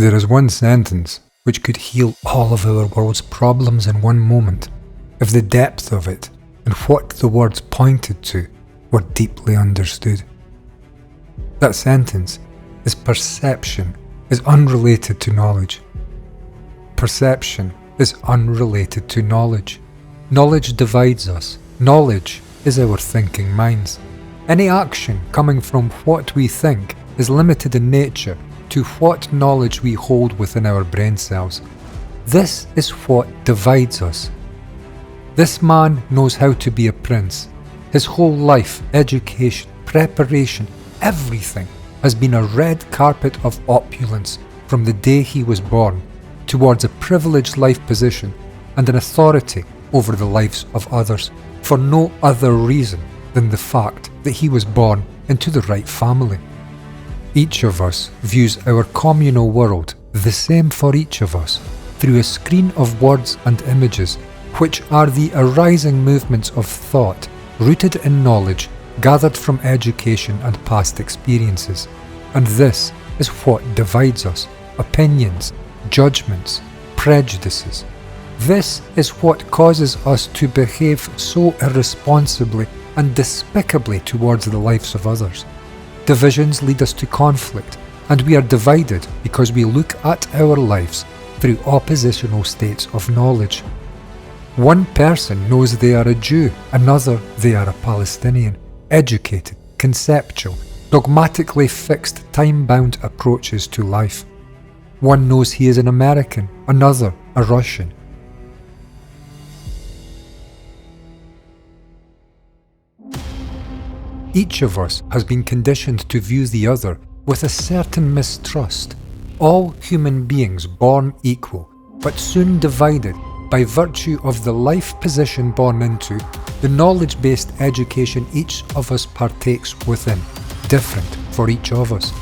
There is one sentence which could heal all of our world's problems in one moment, if the depth of it and what the words pointed to were deeply understood. That sentence is perception is unrelated to knowledge. Perception is unrelated to knowledge. Knowledge divides us. Knowledge is our thinking minds. Any action coming from what we think is limited in nature to what knowledge we hold within our brain cells. This is what divides us. This man knows how to be a prince. His whole life, education, preparation, everything has been a red carpet of opulence from the day he was born, towards a privileged life position and an authority over the lives of others, for no other reason than the fact that he was born into the right family. Each of us views our communal world the same for each of us, through a screen of words and images, which are the arising movements of thought, rooted in knowledge, gathered from education and past experiences. And this is what divides us: opinions, judgments, prejudices. This is what causes us to behave so irresponsibly and despicably towards the lives of others. Divisions lead us to conflict, and we are divided because we look at our lives through oppositional states of knowledge. One person knows they are a Jew, another they are a Palestinian. Educated, conceptual, dogmatically fixed, time-bound approaches to life. One knows he is an American, another a Russian. Each of us has been conditioned to view the other with a certain mistrust. All human beings born equal, but soon divided by virtue of the life position born into, the knowledge-based education each of us partakes within, different for each of us.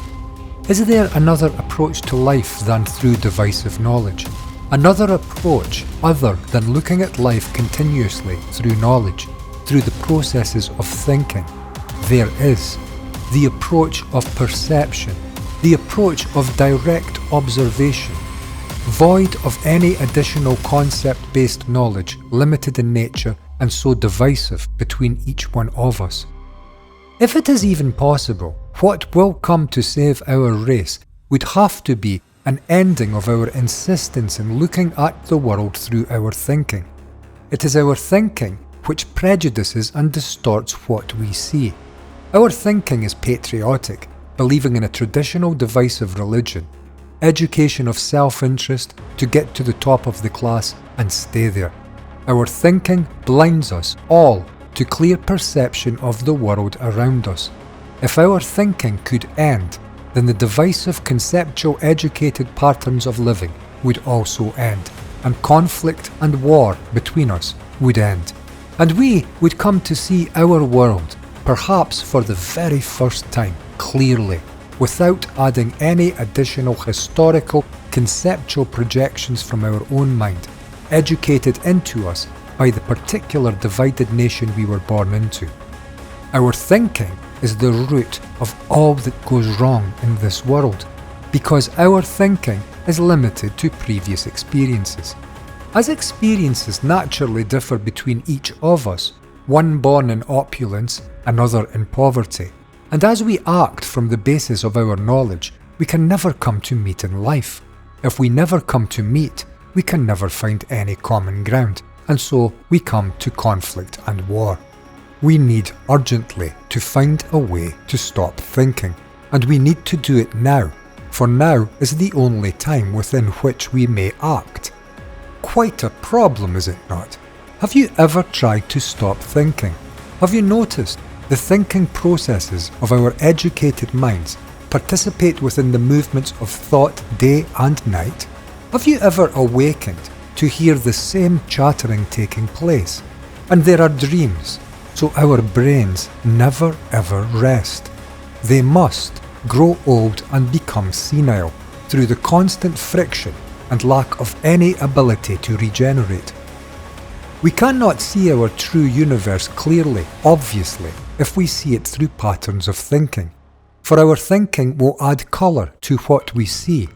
Is there another approach to life than through divisive knowledge? Another approach other than looking at life continuously through knowledge, through the processes of thinking? There is. The approach of perception, the approach of direct observation, void of any additional concept-based knowledge, limited in nature and so divisive between each one of us. If it is even possible, what will come to save our race would have to be an ending of our insistence in looking at the world through our thinking. It is our thinking which prejudices and distorts what we see. Our thinking is patriotic, believing in a traditional divisive religion, education of self-interest to get to the top of the class and stay there. Our thinking blinds us all to clear perception of the world around us. If our thinking could end, then the divisive conceptual educated patterns of living would also end, and conflict and war between us would end. And we would come to see our world, perhaps for the very first time, clearly, without adding any additional historical, conceptual projections from our own mind, educated into us by the particular divided nation we were born into. Our thinking is the root of all that goes wrong in this world, because our thinking is limited to previous experiences. As experiences naturally differ between each of us, one born in opulence, another in poverty, and as we act from the basis of our knowledge, we can never come to meet in life. If we never come to meet, we can never find any common ground, and so we come to conflict and war. We need urgently to find a way to stop thinking, and we need to do it now, for now is the only time within which we may act. Quite a problem, is it not? Have you ever tried to stop thinking? Have you noticed the thinking processes of our educated minds participate within the movements of thought day and night? Have you ever awakened to hear the same chattering taking place? And there are dreams, so our brains never ever rest. They must grow old and become senile through the constant friction and lack of any ability to regenerate. We cannot see our true universe clearly, obviously, if we see it through patterns of thinking, for our thinking will add colour to what we see,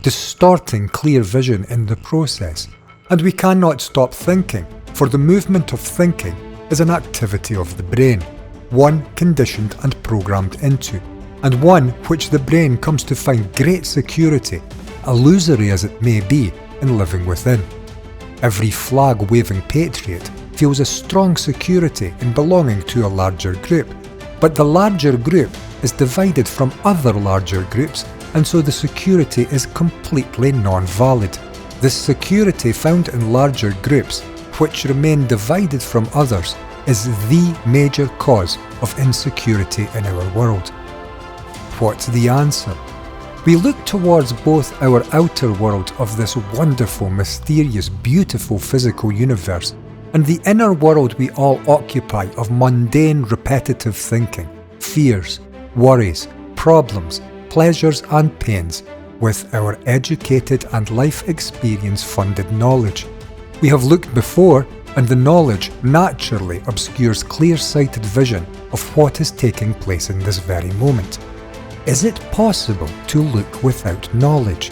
distorting clear vision in the process. And we cannot stop thinking, for the movement of thinking is an activity of the brain, one conditioned and programmed into, and one which the brain comes to find great security, illusory as it may be, in living within. Every flag-waving patriot feels a strong security in belonging to a larger group, but the larger group is divided from other larger groups, and so the security is completely non-valid. This security found in larger groups, which remain divided from others, is the major cause of insecurity in our world. What's the answer? We look towards both our outer world of this wonderful, mysterious, beautiful physical universe and the inner world we all occupy of mundane, repetitive thinking, fears, worries, problems, pleasures and pains, with our educated and life experience funded knowledge. We have looked before, and the knowledge naturally obscures clear-sighted vision of what is taking place in this very moment. Is it possible to look without knowledge?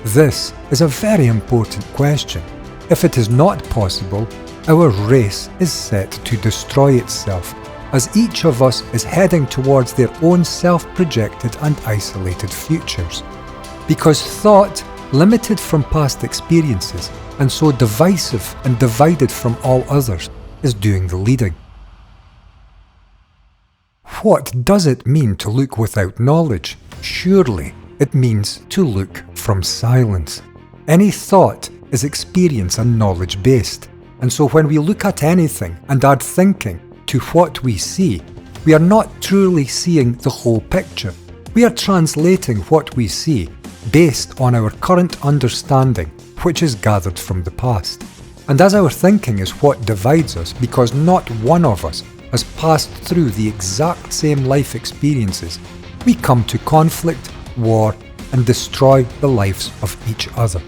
This is a very important question. If it is not possible, our race is set to destroy itself, as each of us is heading towards their own self-projected and isolated futures. Because thought, limited from past experiences, and so divisive and divided from all others, is doing the leading. What does it mean to look without knowledge? Surely it means to look from silence. Any thought is experience and knowledge based, and so when we look at anything and add thinking to what we see, we are not truly seeing the whole picture. We are translating what we see based on our current understanding, which is gathered from the past. And as our thinking is what divides us, because not one of us has passed through the exact same life experiences, we come to conflict, war, and destroy the lives of each other.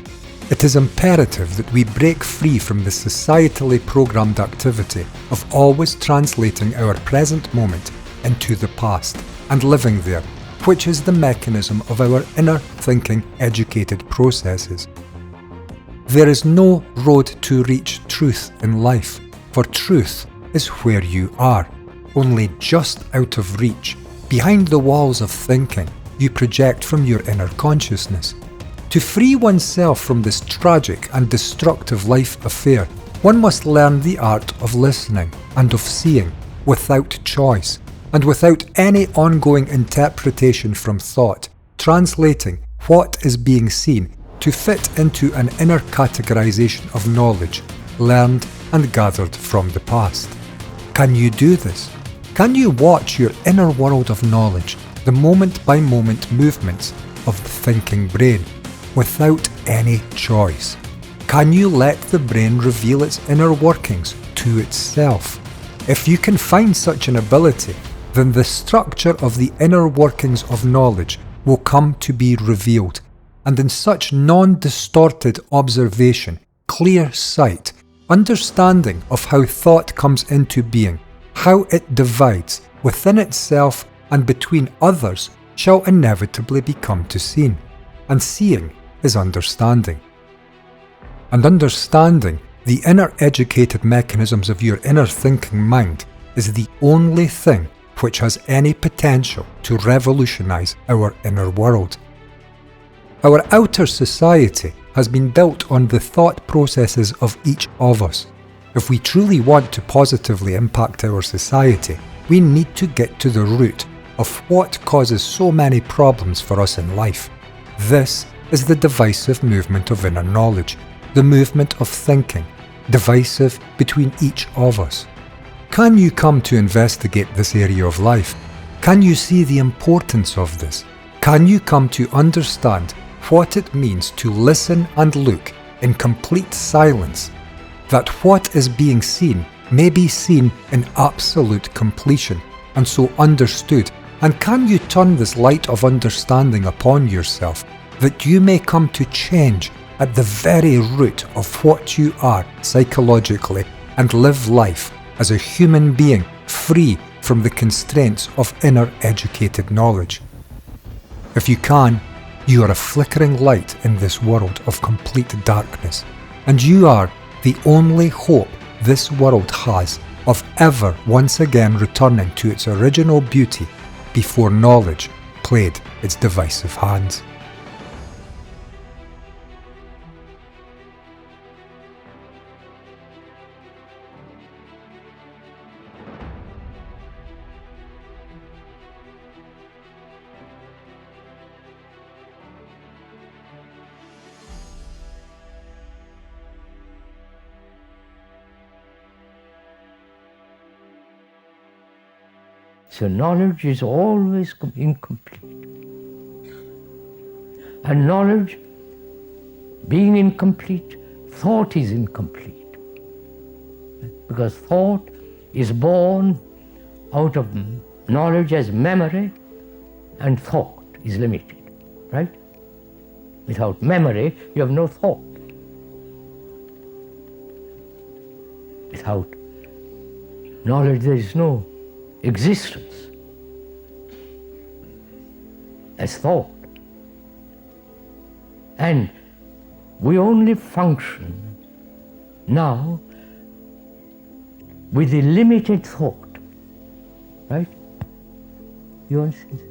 It is imperative that we break free from the societally programmed activity of always translating our present moment into the past and living there, which is the mechanism of our inner thinking educated processes. There is no road to reach truth in life, for truth is where you are, only just out of reach, behind the walls of thinking you project from your inner consciousness. To free oneself from this tragic and destructive life affair, one must learn the art of listening and of seeing without choice and without any ongoing interpretation from thought, translating what is being seen to fit into an inner categorization of knowledge learned and gathered from the past. Can you do this? Can you watch your inner world of knowledge, the moment-by-moment movements of the thinking brain, without any choice? Can you let the brain reveal its inner workings to itself? If you can find such an ability, then the structure of the inner workings of knowledge will come to be revealed, and in such non-distorted observation, clear sight, understanding of how thought comes into being, how it divides within itself and between others, shall inevitably become to seen, and seeing is understanding. And understanding the inner educated mechanisms of your inner thinking mind is the only thing which has any potential to revolutionize our inner world. Our outer society has been built on the thought processes of each of us. If we truly want to positively impact our society, we need to get to the root of what causes so many problems for us in life. This is the divisive movement of inner knowledge, the movement of thinking, divisive between each of us. Can you come to investigate this area of life? Can you see the importance of this? Can you come to understand what it means to listen and look in complete silence, that what is being seen may be seen in absolute completion, and so understood? And can you turn this light of understanding upon yourself, that you may come to change at the very root of what you are psychologically, and live life as a human being free from the constraints of inner educated knowledge? If you can, You are a flickering light in this world of complete darkness, and you are the only hope this world has of ever once again returning to its original beauty before knowledge played its divisive hand. So knowledge is always incomplete. And knowledge, being incomplete, thought is incomplete. Because thought is born out of knowledge as memory, and thought is limited, right? Without memory, you have no thought. Without knowledge, there is no existence as thought. And we only function now with a limited thought, right? You understand?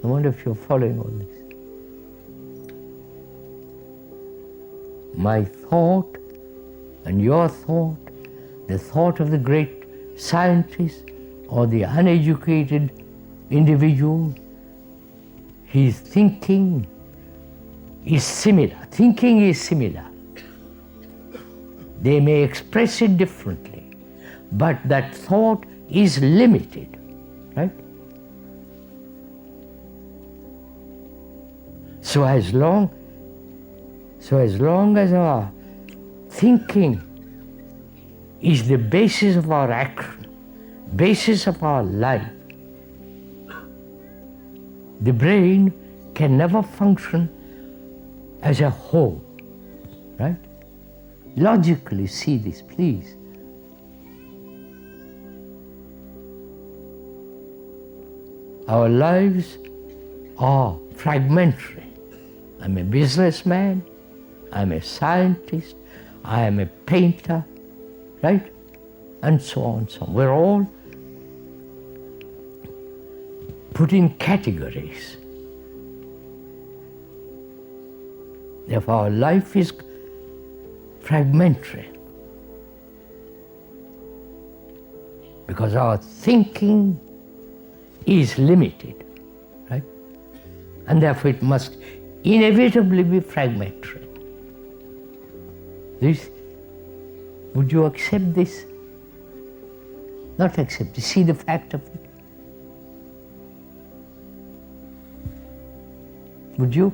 I wonder if you're following all this. My thought and your thought, the thought of the great scientist or the uneducated individual, his thinking is similar. Thinking is similar. They may express it differently, but that thought is limited, right? So as long as our thinking is the basis of our action, basis of our life, the brain can never function as a whole, right? Logically see this, please. Our lives are fragmentary. I'm a businessman, I'm a scientist, I am a painter, right? And so on, so on. We're all put in categories. Therefore, our life is fragmentary because our thinking is limited, right? And therefore, it must inevitably be fragmentary. Would you accept this? Not accept it. See the fact of it. Would you?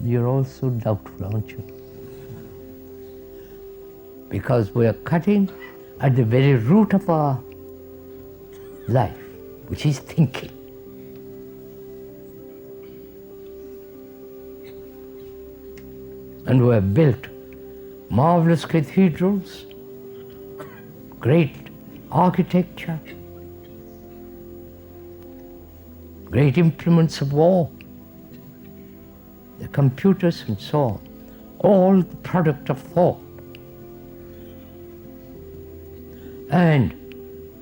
You're all so doubtful, aren't you? Because we are cutting at the very root of our life, which is thinking. And we have built marvelous cathedrals, great architecture, great implements of war, the computers and so on, all the product of thought. And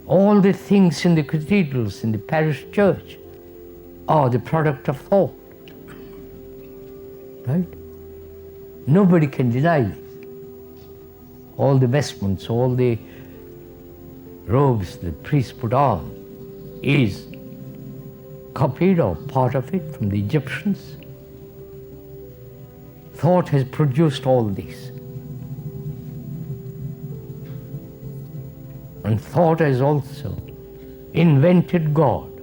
all the things in the cathedrals, in the parish church, are the product of thought, right? Nobody can deny this. All the vestments, all the robes the priests put on is copied or part of it from the Egyptians. Thought has produced all this. And thought has also invented God.